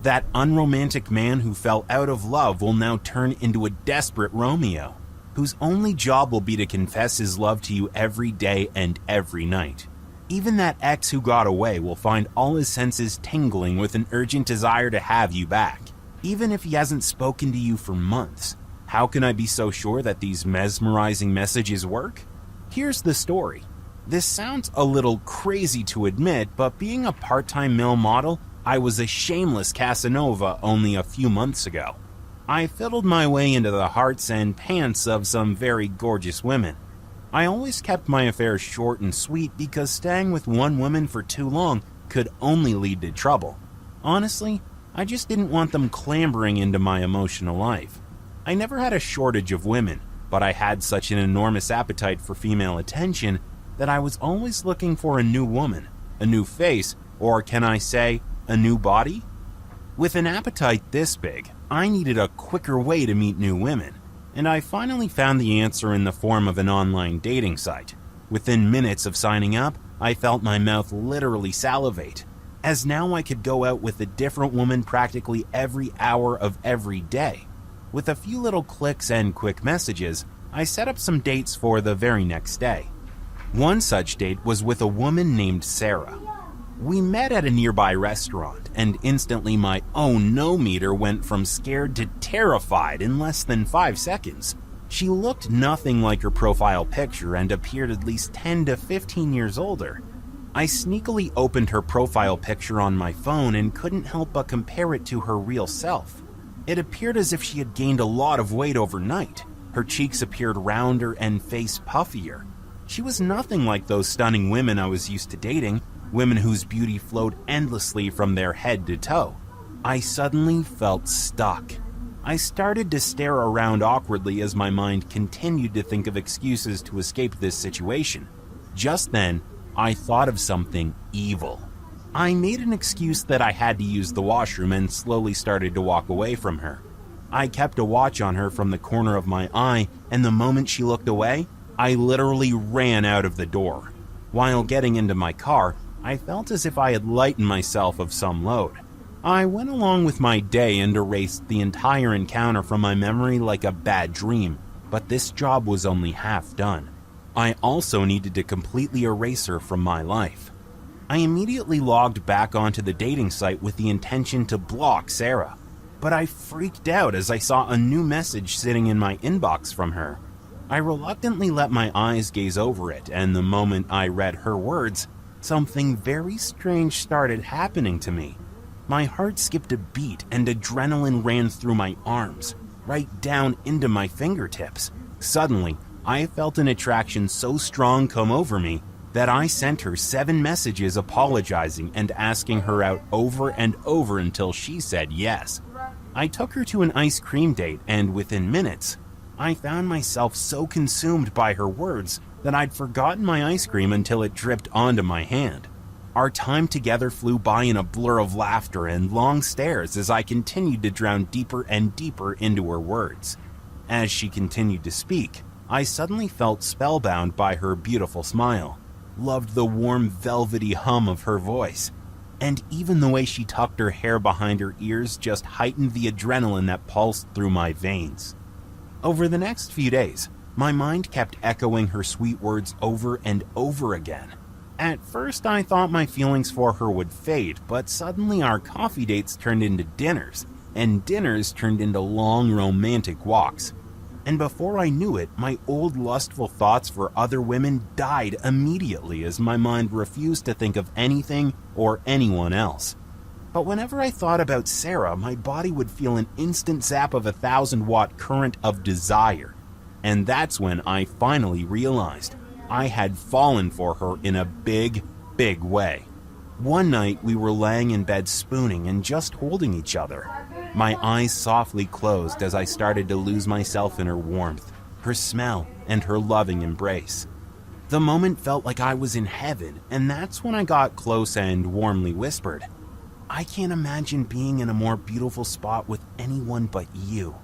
That unromantic man who fell out of love will now turn into a desperate Romeo, whose only job will be to confess his love to you every day and every night. Even that ex who got away will find all his senses tingling with an urgent desire to have you back, even if he hasn't spoken to you for months. How can I be so sure that these mesmerizing messages work? Here's the story. This sounds a little crazy to admit, but being a part-time male model, I was a shameless Casanova only a few months ago. I fiddled my way into the hearts and pants of some very gorgeous women. I always kept my affairs short and sweet because staying with one woman for too long could only lead to trouble. Honestly, I just didn't want them clambering into my emotional life. I never had a shortage of women, but I had such an enormous appetite for female attention that I was always looking for a new woman, a new face, or can I say, a new body? With an appetite this big, I needed a quicker way to meet new women, and I finally found the answer in the form of an online dating site. Within minutes of signing up, I felt my mouth literally salivate, as now I could go out with a different woman practically every hour of every day. With a few little clicks and quick messages, I set up some dates for the very next day. One such date was with a woman named Sarah. We met at a nearby restaurant, and instantly my "oh no" meter went from scared to terrified in less than 5 seconds. She looked nothing like her profile picture and appeared at least 10 to 15 years older. I sneakily opened her profile picture on my phone and couldn't help but compare it to her real self. It appeared as if she had gained a lot of weight overnight. Her cheeks appeared rounder and face puffier. She was nothing like those stunning women I was used to dating, women whose beauty flowed endlessly from their head to toe. I suddenly felt stuck. I started to stare around awkwardly as my mind continued to think of excuses to escape this situation. Just then, I thought of something evil. I made an excuse that I had to use the washroom and slowly started to walk away from her. I kept a watch on her from the corner of my eye, and the moment she looked away, I literally ran out of the door. While getting into my car, I felt as if I had lightened myself of some load. I went along with my day and erased the entire encounter from my memory like a bad dream, but this job was only half done. I also needed to completely erase her from my life. I immediately logged back onto the dating site with the intention to block Sarah, but I freaked out as I saw a new message sitting in my inbox from her. I reluctantly let my eyes gaze over it, and the moment I read her words, something very strange started happening to me. My heart skipped a beat and adrenaline ran through my arms, right down into my fingertips. Suddenly, I felt an attraction so strong come over me that I sent her 7 messages apologizing and asking her out over and over until she said yes. I took her to an ice cream date, and within minutes, I found myself so consumed by her words that I'd forgotten my ice cream until it dripped onto my hand. Our time together flew by in a blur of laughter and long stares as I continued to drown deeper and deeper into her words. As she continued to speak, I suddenly felt spellbound by her beautiful smile, loved the warm velvety hum of her voice, and even the way she tucked her hair behind her ears just heightened the adrenaline that pulsed through my veins. Over the next few days, my mind kept echoing her sweet words over and over again. At first, I thought my feelings for her would fade, but suddenly our coffee dates turned into dinners, and dinners turned into long romantic walks. And before I knew it, my old lustful thoughts for other women died immediately as my mind refused to think of anything or anyone else. But whenever I thought about Sarah, my body would feel an instant zap of a 1,000-watt current of desire. And that's when I finally realized I had fallen for her in a big, big way. One night we were laying in bed spooning and just holding each other. My eyes softly closed as I started to lose myself in her warmth, her smell, and her loving embrace. The moment felt like I was in heaven, and that's when I got close and warmly whispered, "I can't imagine being in a more beautiful spot with anyone but you.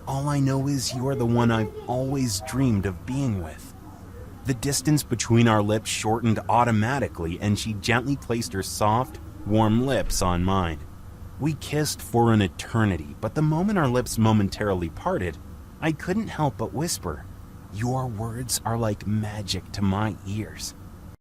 All I know is you're the one I've always dreamed of being with." The distance between our lips shortened automatically, and she gently placed her soft, warm lips on mine. We kissed for an eternity, but the moment our lips momentarily parted, I couldn't help but whisper, "Your words are like magic to my ears."